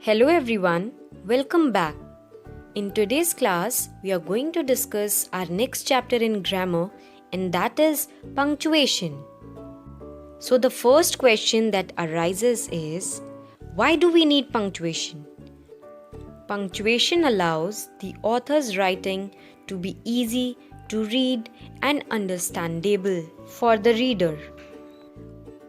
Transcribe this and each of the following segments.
Hello everyone, welcome back. In today's class, we are going to discuss our next chapter in grammar, and that is punctuation. So, the first question that arises is, why do we need punctuation? Punctuation allows the author's writing to be easy to read and understandable for the reader.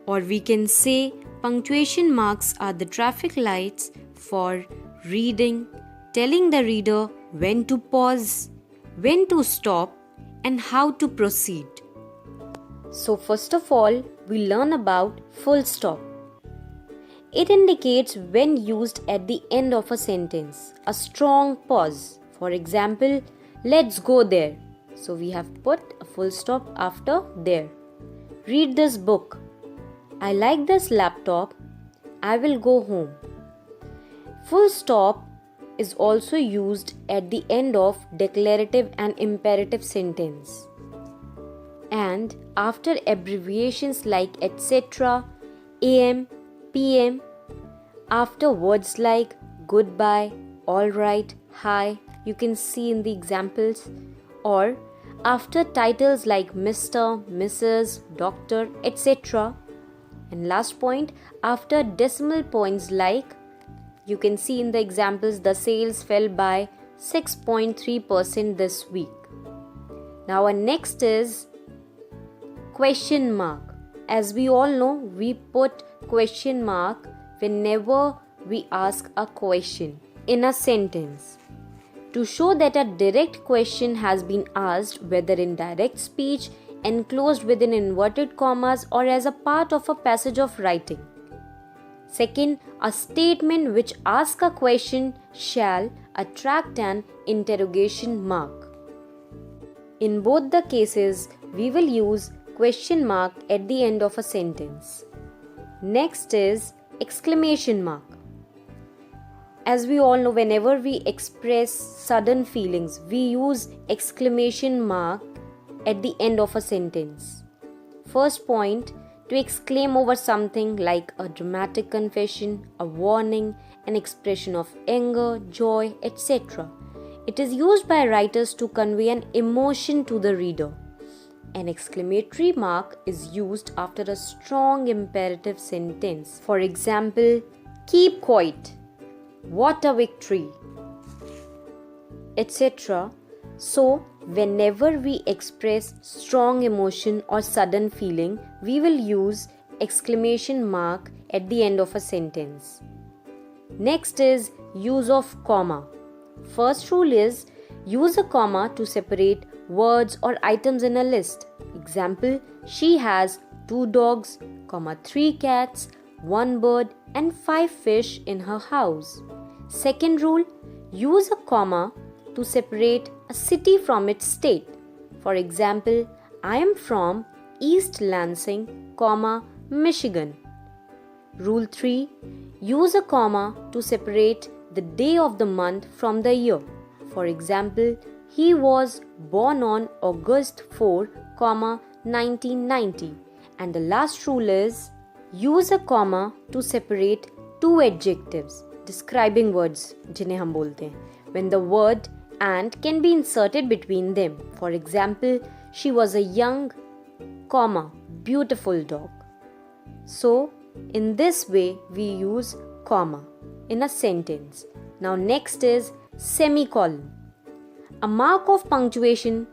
Or we can say punctuation marks are the traffic lights for reading, telling the reader when to pause, when to stop, and how to proceed. So, first of all, we learn about full stop. It indicates when used at the end of a sentence, a strong pause. For example, let's go there. So, we have put a full stop after there. Read this book. I like this laptop. I will go home. Full stop is also used at the end of declarative and imperative sentence. And after abbreviations like etc., am, pm, after words like goodbye, alright, hi, you can see in the examples, or after titles like Mr., Mrs., Doctor, etc. And last point, after decimal points like, you can see in the examples, the sales fell by 6.3% this week. Now our next is question mark. As we all know, we put question mark whenever we ask a question in a sentence to show that a direct question has been asked, whether in direct speech, enclosed within inverted commas, or as a part of a passage of writing. Second, a statement which asks a question shall attract an interrogation mark. In both the cases, we will use question mark at the end of a sentence. Next is exclamation mark. As we all know, whenever we express sudden feelings, we use exclamation mark at the end of a sentence. First point, to exclaim over something like a dramatic confession, a warning, an expression of anger, joy, etc. It is used by writers to convey an emotion to the reader. An exclamatory mark is used after a strong imperative sentence. For example, keep quiet, what a victory, etc. So, whenever we express strong emotion or sudden feeling, we will use exclamation mark at the end of a sentence. Next is use of comma. First rule is use a comma to separate words or items in a list. Example, she has 2 dogs, 3 cats, 1 bird and 5 fish in her house. Second rule, use a comma to separate a city from its state. For example, I am from East Lansing, Michigan. Rule 3. Use a comma to separate the day of the month from the year. For example, he was born on August 4, 1990. And the last rule is use a comma to separate two adjectives describing words जिन्हें हम बोलते हैं when the word and can be inserted between them. For example, she was a young, beautiful dog. So, in this way, we use comma in a sentence. Now, next is semicolon. A mark of punctuation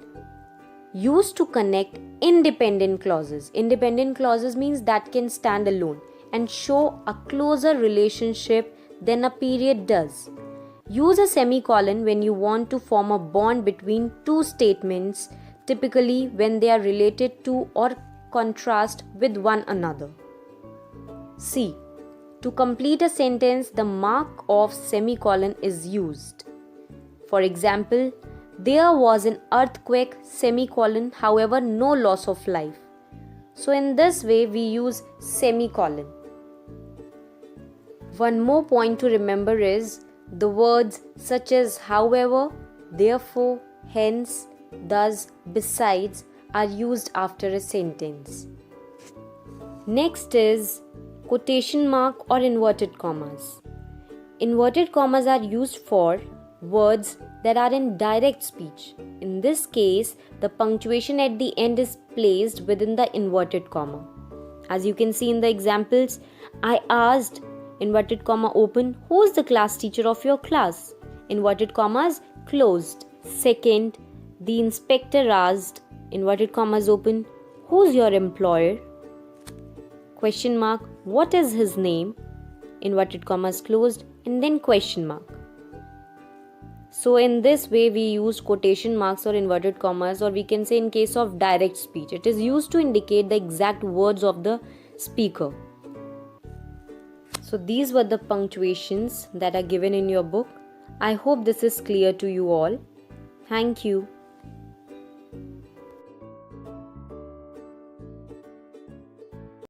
used to connect independent clauses. Independent clauses means that can stand alone and show a closer relationship than a period does. Use a semicolon when you want to form a bond between two statements, typically when they are related to or contrast with one another. C. To complete a sentence, the mark of semicolon is used. For example, there was an earthquake, semicolon, however, no loss of life. So in this way, we use semicolon. One more point to remember is the words such as however, therefore, hence, thus, besides are used after a sentence. Next is quotation mark or inverted commas. Inverted commas are used for words that are in direct speech. In this case, the punctuation at the end is placed within the inverted comma. As you can see in the examples, I asked, inverted comma open, who's the class teacher of your class? Inverted commas closed. Second, the inspector asked, inverted commas open, who's your employer? Question mark, what is his name? Inverted commas closed, and then question mark. So in this way we use quotation marks or inverted commas, or we can say in case of direct speech, it is used to indicate the exact words of the speaker. So these were the punctuations that are given in your book. I hope this is clear to you all. Thank you.